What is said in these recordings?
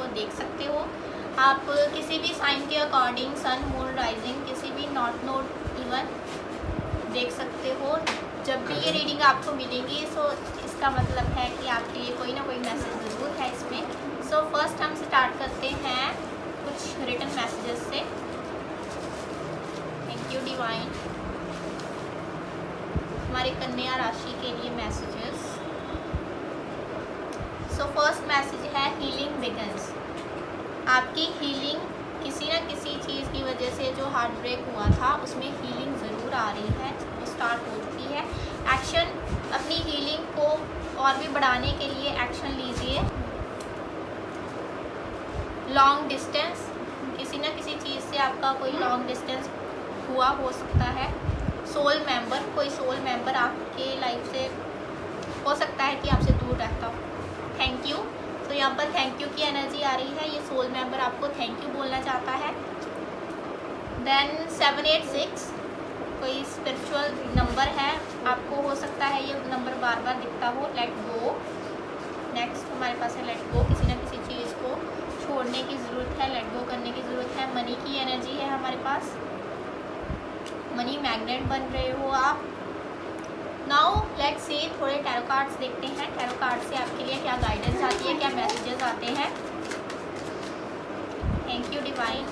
को देख सकते हो। आप किसी भी साइन के अकॉर्डिंग सन, मून, राइजिंग, किसी भी नॉट नोट इवन देख सकते हो। जब भी ये रीडिंग आपको मिलेगी सो इसका मतलब है कि आपके लिए कोई ना कोई मैसेज ज़रूर है इसमें। सो फर्स्ट हम स्टार्ट करते हैं कुछ रिटन मैसेजेस से। Thank you divine. हमारे कन्या राशि के लिए मैसेजेस। सो फर्स्ट मैसेज है हीलिंग बिगन्स। आपकी हीलिंग किसी न किसी चीज़ की वजह से जो हार्ट ब्रेक हुआ था उसमें हीलिंग ज़रूर आ रही है, वो स्टार्ट हो चुकी है। एक्शन, अपनी हीलिंग को और भी बढ़ाने के लिए एक्शन लीजिए। लॉन्ग डिस्टेंस, किसी न किसी चीज़ से आपका कोई लॉन्ग डिस्टेंस हुआ हो सकता है। सोल मेंबर, कोई सोल मेंबर आपके लाइफ से हो सकता है कि आपसे दूर रहता हो। थैंक यू, तो यहाँ पर थैंक यू की एनर्जी आ रही है। ये सोल मेंबर आपको थैंक यू बोलना चाहता है। देन 786 कोई स्पिरिचुअल नंबर है, आपको हो सकता है ये नंबर बार बार दिखता हो। Let go. नेक्स्ट हमारे पास है लेट गो, किसी न किसी चीज़ को छोड़ने की ज़रूरत है, लेट गो करने की ज़रूरत है। मनी की एनर्जी है हमारे पास, मनी मैग्नेट बन रहे हो आप। नाउ लेट्स सी, थोड़े टैरो कार्ड्स देखते हैं। टैरो कार्ड से आपके लिए क्या गाइडेंस आती है, क्या मैसेजेस आते हैं। थैंक यू डिवाइन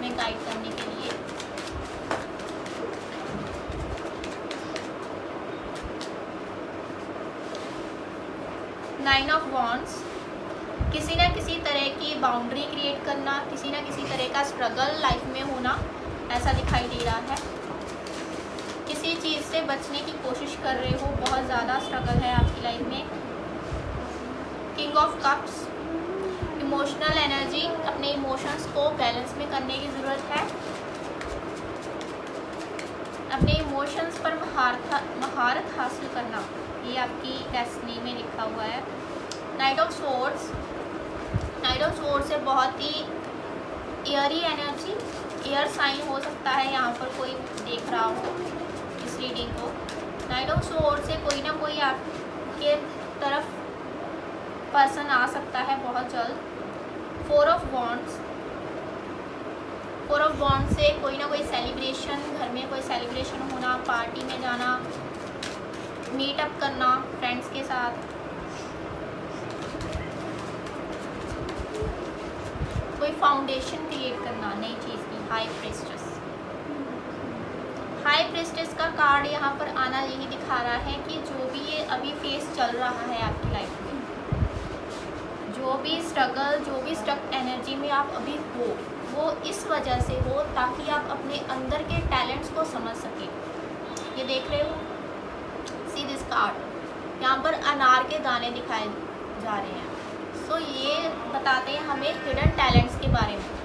में गाइड करने के लिए। नाइन ऑफ वॉन्ड्स, किसी न किसी तरह की बाउंड्री क्रिएट करना, किसी न किसी तरह का स्ट्रगल लाइफ में होना, ऐसा दिखाई दे रहा है। किसी चीज़ से बचने की कोशिश कर रहे हो, बहुत ज़्यादा स्ट्रगल है आपकी लाइफ में। King of cups, emotional energy, अपने इमोशंस को बैलेंस में करने की ज़रूरत है। अपने इमोशंस पर महारत हासिल करना, ये आपकी डेस्टिनी में लिखा हुआ है। Night of swords, night of swords से बहुत ही एयरी एनर्जी, एयर साइन हो सकता है यहाँ पर कोई देख रहा हो इस रीडिंग को। नाइट ऑफ सोर्ड्स से कोई ना कोई आपके तरफ पर्सन आ सकता है बहुत जल्द। Four of wands, four of wands से कोई ना कोई सेलिब्रेशन, घर में कोई सेलिब्रेशन होना, पार्टी में जाना, मीटअप करना फ्रेंड्स के साथ। कोई फाउंडेशन क्रिएट करना नई चीज़ की। हाई प्रिस्टेस, हाई प्रिस्टेस का कार्ड यहाँ पर आना यही दिखा रहा है कि जो भी ये अभी फेस चल रहा है आपकी लाइफ में, जो भी स्ट्रगल, जो भी स्टक एनर्जी में आप अभी हो, वो इस वजह से हो ताकि आप अपने अंदर के टैलेंट्स को समझ सकें। ये देख रहे हो, सी दिस कार्ड, यहाँ पर अनार के दाने दिखाए जा रहे हैं। सो ये बताते हैं हमें हिडन टैलेंट्स के बारे में।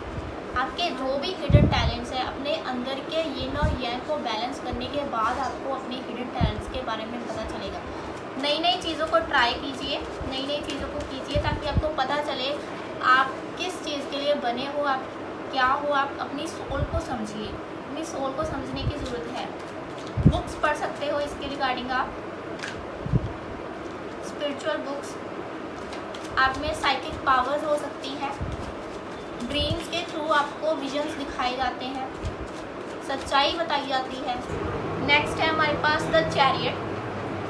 आपके जो भी हिडन टैलेंट्स हैं, अपने अंदर के यिन और yang को बैलेंस करने के बाद आपको अपने हिडन टैलेंट्स के बारे में पता चलेगा। नई नई चीज़ों को ट्राई कीजिए, नई नई चीज़ों को कीजिए ताकि आपको पता चले आप किस चीज़ के लिए बने हो, आप क्या हो। आप अपनी सोल को समझिए, अपनी सोल को समझने की ज़रूरत है। बुक्स पढ़ सकते हो इसके रिगार्डिंग आप, स्पिरिचुअल बुक्स। आप में साइकिक पावर्स हो सकती है। ड्रीम्स के थ्रू आपको विजन्स दिखाए जाते हैं, सच्चाई बताई जाती है। नेक्स्ट है हमारे पास द चैरियट।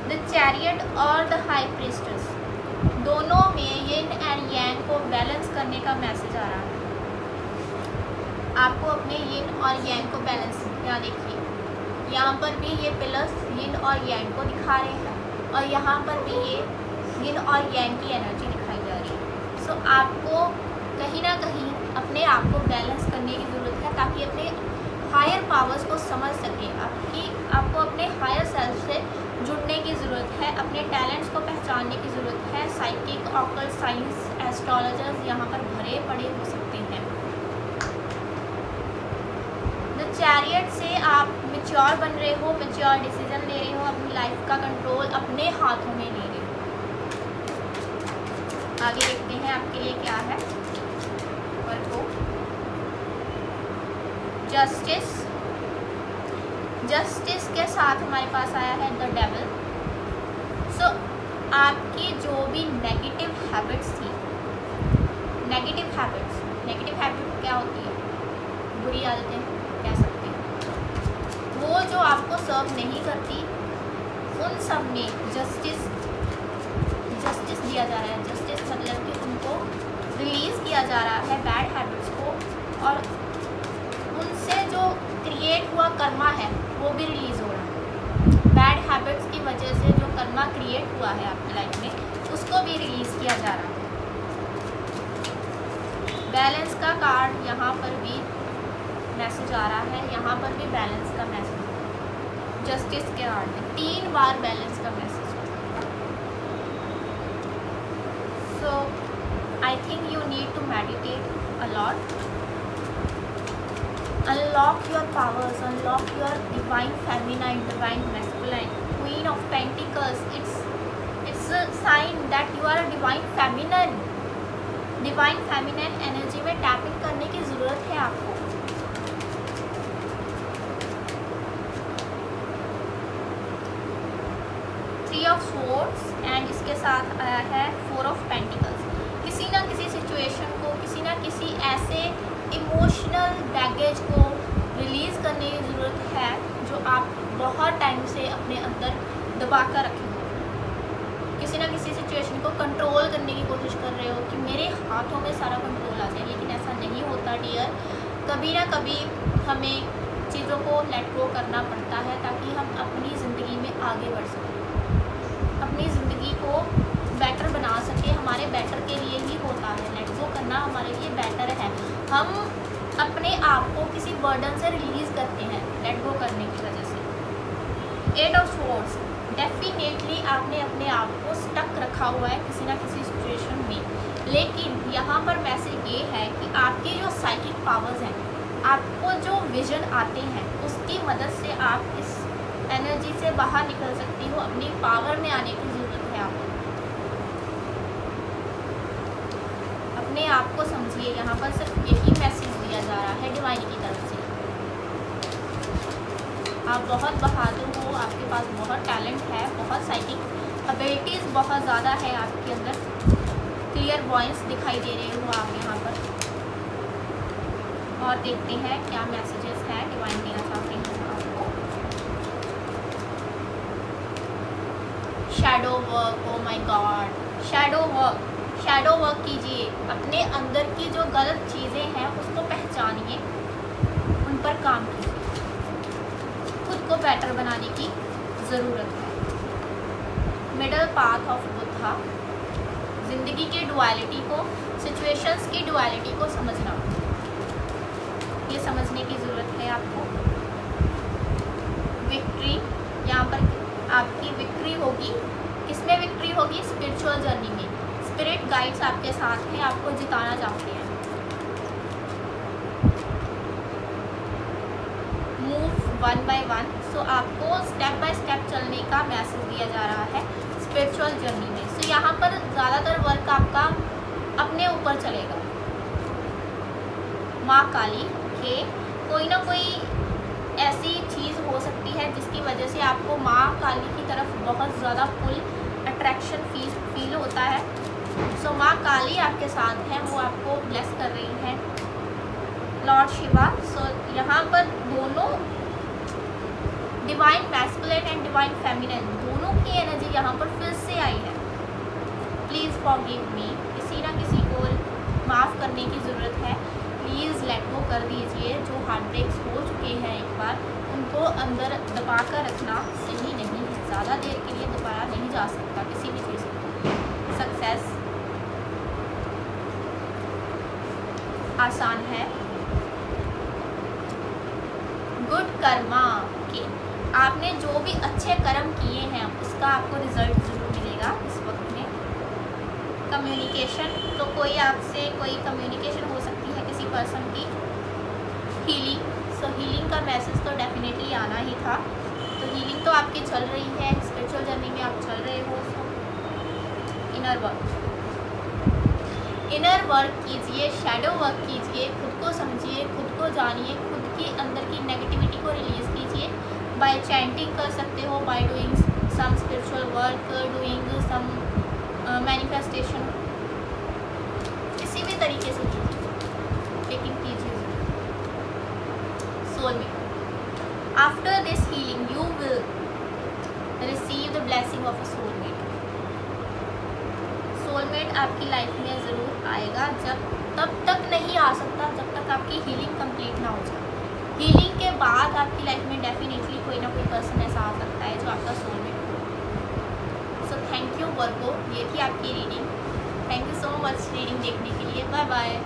द चैरियट और द हाई प्रिस्टेस, दोनों में यिन एंड yang को बैलेंस करने का मैसेज आ रहा है। आपको अपने यिन और yang को बैलेंस, यहाँ देखिए, यहाँ पर भी ये पिलर्स यिन और yang को दिखा रहे हैं और यहाँ पर भी ये यिन और yang की एनर्जी दिखाई जा रही है। सो आपको कहीं ना कहीं अपने आप को बैलेंस करने की ज़रूरत है ताकि अपने हायर पावर्स को समझ सकें। आपको अपने हायर सेल्फ से जुड़ने की ज़रूरत है, अपने टैलेंट्स को पहचानने की ज़रूरत है। साइकिक, ऑकल्ट साइंस, एस्ट्रोलॉजर्स यहाँ पर भरे पड़े हो सकते हैं। द चैरियट से आप मैच्योर बन रहे हो, मैच्योर डिसीजन ले रहे हो, अपनी लाइफ का कंट्रोल अपने हाथों में ले रहे हो। आगे देखते हैं आपके लिए क्या है। जस्टिस, जस्टिस के साथ हमारे पास आया है द डेविल। सो आपकी जो भी नेगेटिव हैबिट्स थी, negative negative habits, negative habit क्या होती है? बुरी आदतें कह सकते हैं। वो जो आपको सर्व नहीं करती, उन सब में जस्टिस दिया जा रहा है। जस्टिस मतलब कि उनको रिलीज़ किया जा रहा है बैड हैबिट्स को, और उनसे जो क्रिएट हुआ कर्मा है वो भी रिलीज़ हो रहा है। बैड हैबिट्स की वजह से जो कर्मा क्रिएट हुआ है आपकी लाइफ में, उसको भी रिलीज़ किया जा रहा है। बैलेंस का कार्ड यहाँ पर भी मैसेज आ रहा है, यहाँ पर भी बैलेंस का मैसेज, जस्टिस के कार्ड में 3 बार बैलेंस का message. So I think you need to meditate a lot, unlock your powers, unlock your divine feminine, divine masculine, Queen of Pentacles. It's a sign that you are a divine feminine. Divine feminine energy में tapping करने की ज़रूरत है आपको। Three of Swords and इसके साथ आया है Four of Pentacles। किसी ना किसी सिचुएशन को, किसी ना किसी ऐसे इमोशनल बैगेज को रिलीज़ करने की ज़रूरत है जो आप बहुत टाइम से अपने अंदर दबा कर रखे हो। किसी ना किसी सिचुएशन को कंट्रोल करने की कोशिश कर रहे हो कि मेरे हाथों में सारा कंट्रोल आ जाए, लेकिन ऐसा नहीं होता डियर। कभी ना कभी हमें चीज़ों को लेट गो करना पड़ता है ताकि हम अपनी ज़िंदगी में आगे बढ़ सकें, अपनी ज़िंदगी को बेटर बना सके। हमारे बेटर के लिए ही होता है, लेट गो करना हमारे लिए बेटर है। हम अपने आप को किसी बर्डन से रिलीज़ करते हैं लेट गो करने की वजह से। 8 ऑफ स्वॉर्ड्स, डेफिनेटली आपने अपने आप को स्टक रखा हुआ है किसी ना किसी सिचुएशन में, लेकिन यहाँ पर मैसेज ये है कि आपकी जो साइकिक पावर्स हैं, आपको जो विजन आते हैं, उसकी मदद से आप इस एनर्जी से बाहर निकल सकती हो। अपनी पावर में आने की ज़रूरत है आपको। अपने आप को समझिए, यहाँ पर सिर्फ यही मैसेज दिया जा रहा है डिवाइन की तरफ से। आप बहुत बहादुर हो, आपके पास बहुत टैलेंट है, बहुत साइकिक एबिलिटीज़ बहुत ज़्यादा है आपके अंदर। क्लियर वॉइस दिखाई दे रहे हो आप यहाँ पर। और देखते हैं क्या मैसेजेस हैं डिवाइन देना चाहते हैं आपको। Shadow work, oh my God, shadow work कीजिए। अपने अंदर की जो गलत चीज़ें हैं उसको पहचानिए, उन पर काम कीजिए। खुद को बेटर बनाने की ज़रूरत है। मिडल पाथ ऑफ बुद्धा, ज़िंदगी की डुअलिटी को, सिचुएशंस की डुअलिटी को समझना, ये समझने की ज़रूरत है आपको। विक्ट्री, यहाँ पर आपकी विक्ट्री होगी। किसमें विक्ट्री होगी? स्पिरिचुअल जर्नी में। स्पिरिट गाइड्स आपके साथ हैं, आपको जिताना चाहते हैं। मूव 1 by 1, सो आपको स्टेप बाय स्टेप चलने का मैसेज दिया जा रहा है स्पिरिचुअल जर्नी में। सो यहाँ पर ज़्यादातर वर्क आपका अपने ऊपर चलेगा। माँ काली के कोई ना कोई ऐसी चीज़ हो सकती है जिसकी वजह से आपको माँ काली की तरफ बहुत ज़्यादा पुल अट्रैक्शन फील होता है। सो माँ काली आपके साथ हैं, वो आपको ब्लेस कर रही हैं। लॉर्ड शिवा, सो यहाँ पर दोनों divine masculine and divine feminine दोनों की एनर्जी यहाँ पर फिर से आई है। प्लीज़ फॉरगिव मी, किसी ना किसी को माफ़ करने की ज़रूरत है। प्लीज़ लेट गो कर दीजिए। जो हार्ट ब्रेक्स हो चुके हैं एक बार, उनको अंदर दबा कर रखना सही नहीं है। ज़्यादा देर के लिए दबाया नहीं जा सकता किसी भी चीज़ को। सक्सेस आसान है। गुड कर्मा के आपने जो भी अच्छे कर्म किए हैं उसका आपको रिजल्ट ज़रूर मिलेगा इस वक्त में। कम्युनिकेशन, तो कोई आपसे कोई कम्युनिकेशन हो सकती है किसी पर्सन की। हीलिंग, सो हीलिंग का मैसेज तो डेफिनेटली आना ही था। तो हीलिंग तो आपकी चल रही है, स्पिरिचुअल जर्नी में आप चल रहे हो। इनर वर्क कीजिए, शैडो वर्क कीजिए, खुद को समझिए, खुद को जानिए, खुद के अंदर की नेगेटिविटी को रिलीज़ कीजिए। बाय चैंटिंग कर सकते हो, by doing some spiritual work, doing some manifestation, किसी भी तरीके से कीजिए, लेकिन कीजिए। Soulmate, after this healing you will receive the blessing of a soulmate. Soulmate आपकी लाइफ में ज़रूर आएगा, तब तक नहीं आ सकता जब तक आपकी हीलिंग कंप्लीट ना हो जाए। हीलिंग के बाद आपकी लाइफ में डेफिनेटली कोई ना कोई पर्सन ऐसा आ सकता है जो आपका सोलमेट हो। सो थैंक यू वर्गो, ये थी आपकी reading. Thank you so much reading देखने के लिए। Bye bye.